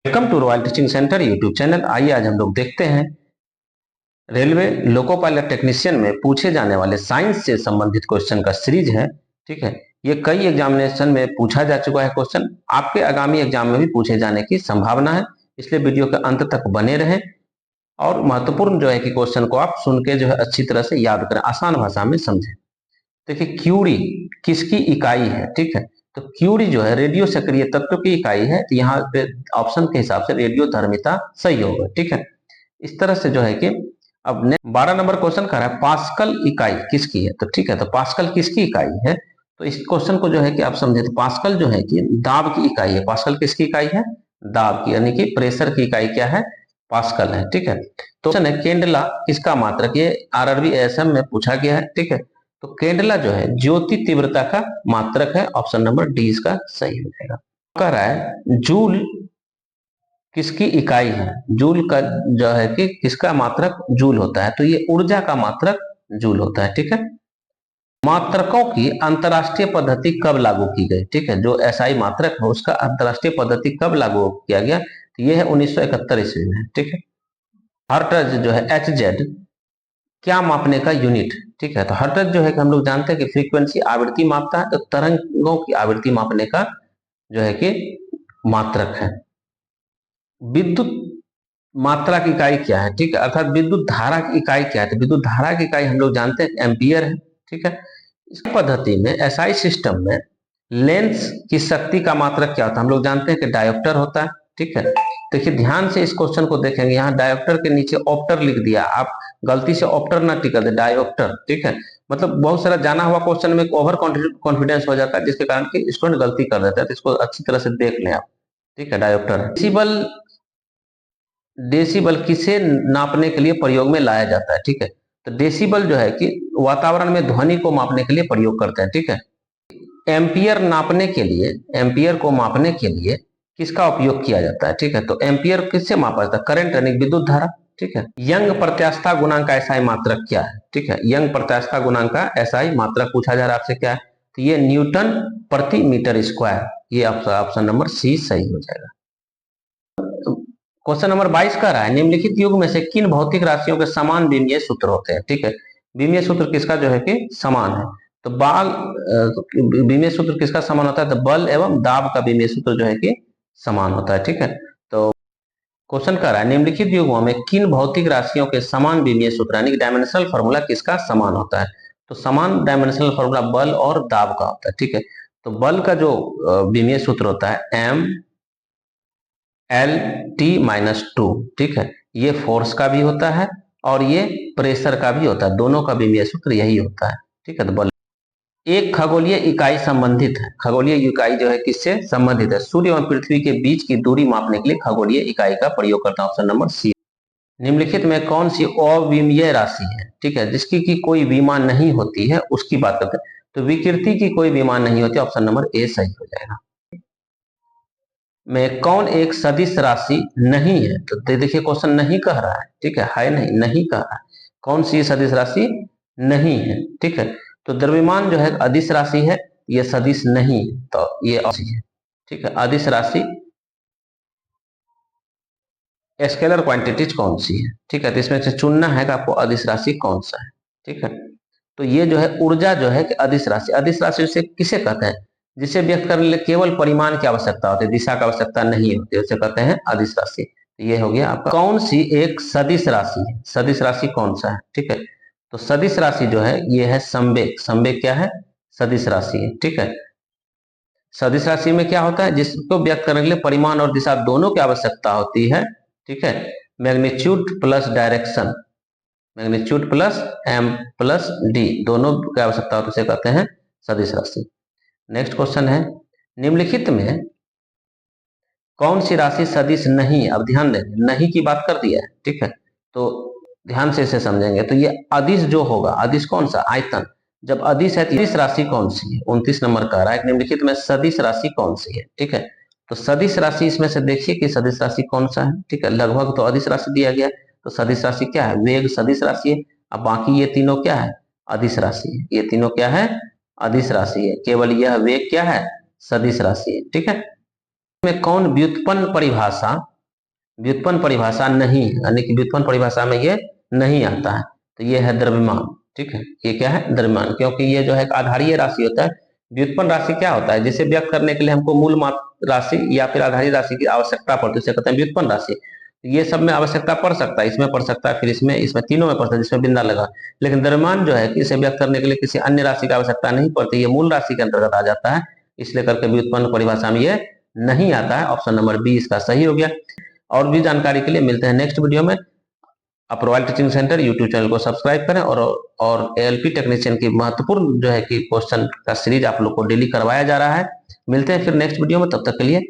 Welcome to royal teaching centre YouTube channel. आइए आज हम लोग देखते हैं रेलवे लोको पायलट टेक्नीशियन में पूछे जाने वाले साइंस से संबंधित क्वेश्चन का सीरीज है। ठीक है, ये कई एग्जामिनेशन में पूछा जा चुका है क्वेश्चन, आपके आगामी एग्जाम में भी पूछे जाने की संभावना है, इसलिए वीडियो के अंत तक बने रहें और महत्वपूर्ण जो है कि क्वेश्चन को आप सुन के जो है अच्छी तरह से याद करें, आसान भाषा में समझें। देखिए, क्यूरी किसकी इकाई है? ठीक है, तो क्यूरी जो है रेडियो सक्रिय तत्व की इकाई है, तो यहाँ पे ऑप्शन के हिसाब से रेडियो धर्मिता सही होगा। ठीक है, इस तरह से जो है कि अब 12 नंबर क्वेश्चन कर रहा है पास्कल इकाई किसकी है? तो ठीक है, तो पास्कल किसकी इकाई है? तो इस क्वेश्चन को जो है कि आप समझे, तो पास्कल जो है कि दाब की इकाई है। पास्कल किसकी इकाई है? दाब की, यानी कि प्रेशर की इकाई क्या है? पास्कल है। ठीक है, तो क्वेश्चन है केंडला किसका मात्रक? ये आरआरबी एएसएम में पूछा गया है। ठीक है, तो केंडला जो है ज्योति तीव्रता का मात्रक है। ऑप्शन नंबर डी इसका सही हो जाएगा। कह रहा है जूल किसकी इकाई है? जूल का जो है कि किसका मात्रक जूल होता है? तो ये ऊर्जा का मात्रक जूल होता है। ठीक है, मात्रकों की अंतरराष्ट्रीय पद्धति कब लागू की गई? ठीक है, जो एसआई मात्रक है उसका अंतरराष्ट्रीय पद्धति कब लागू किया गया? तो ये है 1971 ईस्वी में। ठीक है, हर्ट्ज जो है HZ क्या मापने का यूनिट? ठीक है, तो हर्ट्ज जो है कि हम लोग जानते हैं कि फ्रीक्वेंसी आवृत्ति मापता है, तो तरंगों की आवृत्ति मापने का जो है कि मात्रक है। विद्युत मात्रा की इकाई क्या है? ठीक है, अर्थात विद्युत धारा की इकाई क्या है? तो विद्युत धारा की इकाई हम लोग जानते हैं एम्पियर है। ठीक है, इस पद्धति में एसआई सिस्टम में लेंस की शक्ति का मात्रक क्या होता है? हम लोग जानते हैं कि डायोप्टर होता है। ठीक है, देखिए ध्यान से इस क्वेश्चन को देखेंगे, यहाँ डायोप्टर के नीचे ऑप्टर लिख दिया, आप गलती से ऑप्टर ना टिक दे, डायोप्टर। ठीक है, मतलब बहुत सारा जाना हुआ क्वेश्चन में ओवर कॉन्फिडेंस हो जाता है, जिसके कारण कि स्टूडेंट गलती कर देता है, तो इसको अच्छी तरह से देख लें आप। ठीक है, डायोप्टर है। डेसिबल किसे नापने के लिए प्रयोग में लाया जाता है? ठीक है, तो डेसिबल जो है कि वातावरण में ध्वनि को मापने के लिए प्रयोग करते हैं। ठीक है, एम्पियर नापने के लिए, एम्पियर को मापने के लिए किसका उपयोग किया जाता है? ठीक है, तो एम्पियर किससे मापा जाता है? करंट यानी विद्युत धारा। ठीक है, यंग प्रत्यास्थता गुणांक का एसआई मात्रक क्या है? ठीक है, यंग प्रत्यास्थता गुणांक का एसआई मात्रक पूछा जा रहा है आपसे क्या है? तो ये न्यूटन प्रति मीटर स्क्वायर। ये ऑप्शन नंबर सी सही हो जाएगा। क्वेश्चन नंबर 22 का रहा है निम्नलिखित युग में से किन भौतिक राशियों के समान विमीय सूत्र होते हैं? ठीक है, विमीय सूत्र किसका जो है कि समान है? तो विमीय सूत्र किसका समान होता है? तो बल एवं दाब का विमीय सूत्र जो है कि समान होता है। ठीक है, तो क्वेश्चन कर रहा है निम्नलिखित युगों में किन भौतिक राशियों के समान विमीय सूत्र यानी डायमेंशनल फॉर्मूला किसका समान होता है? तो समान डायमेंशनल फॉर्मूला बल और दाब का होता है। ठीक है, तो बल का जो विमीय सूत्र होता है MLT-2। ठीक है, ये फोर्स का भी होता है और ये प्रेशर का भी होता है, दोनों का विमीय सूत्र यही होता है। ठीक है, तो बल एक खगोलीय इकाई संबंधित है। खगोलीय इकाई जो है किससे संबंधित है? सूर्य और पृथ्वी के बीच की दूरी मापने के लिए खगोलीय इकाई का प्रयोग करता है। Option number C. निम्नलिखित में कौन सी अविमीय राशि है? ठीक है, जिसकी की कोई विमा नहीं होती है उसकी बात करते हैं, तो विकृति की कोई विमा नहीं होती। ऑप्शन नंबर ए सही हो जाएगा। में कौन एक सदिश राशि नहीं है? तो देखिए क्वेश्चन नहीं कह रहा है। ठीक है नहीं, नहीं कह रहा है, कौन सी सदिश राशि नहीं है? ठीक है, तो द्रव्यमान जो है अदिश राशि है, ये सदिश नहीं है, तो ये है। ठीक है, अदिश राशि स्केलर क्वांटिटीज कौन सी है? ठीक है, तो इसमें से चुनना है कि आपको अदिश राशि कौन सा है। ठीक है, तो ये जो है ऊर्जा जो है कि अदिश राशि, अदिश राशि से किसे कहते हैं? जिसे व्यक्त करने के लिए केवल परिमाण की आवश्यकता होती है, दिशा की आवश्यकता नहीं होती, उसे कहते हैं अदिश राशि। ये हो गया आपका। कौन सी एक सदिश राशि है? सदिश राशि कौन सा है? ठीक है, तो सदिश राशि जो है ये है संवेग। संवेग क्या है? सदिश राशि है। ठीक है, सदिश राशि में क्या होता है? जिसको व्यक्त करने के लिए परिमाण और दिशा दोनों की आवश्यकता होती है। ठीक है, magnitude plus direction, magnitude plus m plus d दोनों की आवश्यकता होती है, उसे कहते हैं सदिश राशि। नेक्स्ट क्वेश्चन है निम्नलिखित में कौन सी राशि सदिश नहीं? अब ध्यान दें, नहीं की बात कर दिया है। ठीक है, तो ध्यान से इसे समझेंगे, तो ये अदिश जो होगा, अदिश कौन सा? आयतन। जब अदिश है तो सदिश राशि कौन सी है? 29 नंबर का रहा है निम्नलिखित में सदिश राशि कौन सी है? ठीक है, तो सदिश राशि इसमें से देखिए कि सदिश राशि कौन सा है। ठीक है, लगभग तो अदिश राशि दिया गया, तो सदिश राशि क्या है? वेग सदिश राशि है। अब बाकी ये तीनों क्या है? अदिश राशि है। ये तीनों क्या है? अदिश राशि है। केवल यह वेग क्या है? सदिश राशि है। ठीक है, में कौन व्युत्पन्न परिभाषा व्युत्पन्न परिभाषा नहीं, यानी कि व्युत्पन्न परिभाषा में ये नहीं आता है। तो ये है द्रव्यमान, ठीक है, ये क्या है, द्रव्यमान, क्योंकि ये जो है आधारीय राशि होता है। व्युत्पन्न राशि क्या होता है, जिसे व्यक्त करने के लिए हमको मूल मात्र राशि या फिर आधारीय राशि की आवश्यकता पड़ती है, उसे कहते हैं व्युत्पन्न राशि। ये सब में आवश्यकता पड़ सकता है, इसमें पड़ सकता है, फिर इसमें तीनों में पड़ सकता है जिसमें बिंदा लगा। लेकिन द्रव्यमान जो है कि इसे व्यक्त करने के लिए किसी अन्य राशि की आवश्यकता नहीं पड़ती, ये मूल राशि के अंतर्गत आ जाता है, इसलिए करके व्युत्पन्न परिभाषा में ये नहीं आता है। ऑप्शन नंबर बी इसका सही हो गया। और भी जानकारी के लिए मिलते हैं नेक्स्ट वीडियो में। आप royal teaching centre YouTube channel को सब्सक्राइब करें और एएलपी टेक्नीशियन की महत्वपूर्ण जो है कि क्वेश्चन का सीरीज आप लोग को डेली करवाया जा रहा है। मिलते हैं फिर नेक्स्ट वीडियो में, तब तक के लिए